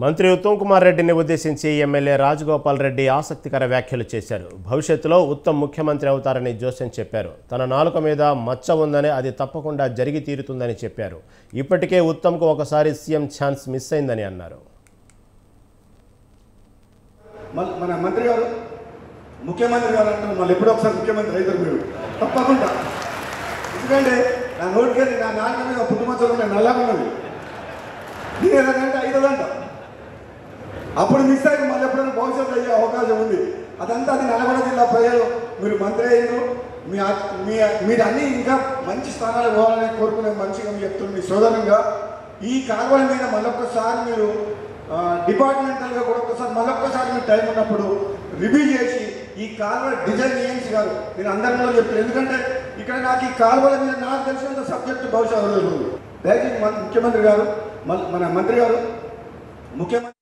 మంత్రి ఉత్తమ్ కుమార్ రెడ్డిని ఉద్దేశించి ఎమ్మెల్యే రాజగోపాల్ రెడ్డి ఆసక్తికర వ్యాఖ్యలు చేశారు. భవిష్యత్తులో ఉత్తమ్ ముఖ్యమంత్రి అవుతారని జోసెన్ చెప్పారు. తన నాలుక మీద మచ్చ ఉందని అది తప్పకుండా జరిగి తీరుతుందని చెప్పారు. ఇప్పటికే ఉత్తమ్కు ఒకసారి సీఎం ఛాన్స్ మిస్ అయిందని అన్నారు. మన మంత్రి గారు ముఖ్యమంత్రి గారు అంటారు, మళ్ళీ ఎప్పుడో ఒకసారి ముఖ్యమంత్రి అవుతారు మీరు తప్పకుండా. ఎందుకంటే నా నోటికెళ్ళి నా నాలుక మీద పుట్టుమచ్చలు ఉన్నాయి, నల్లగా ఉన్నది. నేను ఏదంటే ఐదంట అప్పుడు మిస్ అయ్యి మళ్ళీ ఎప్పుడైనా భవిష్యత్తు అయ్యే అవకాశం ఉంది. అదంతా అది నల్గొండ జిల్లా ప్రజలు మీరు మంత్రి అయ్యారు, మీరు అన్నీ ఇంకా మంచి స్థానాలు పోవాలని కోరుకునే మంచిగా మీరు చెప్తున్నారు. మీ సోదరంగా ఈ కాలువల మీద మళ్ళొక్కసారి మీరు డిపార్ట్మెంటల్గా కూడా మళ్ళొక్కసారి మీరు టైం ఉన్నప్పుడు రివ్యూ చేసి ఈ కాలువ డిజైన్ చేయించి గారు నేను అందరిలో చెప్తాను. ఎందుకంటే ఇక్కడ నాకు ఈ కాలువల మీద నాకు తెలిసినంత సబ్జెక్టు భవిష్యత్తు దయచేసి ముఖ్యమంత్రి గారు మన మంత్రి గారు ముఖ్యమంత్రి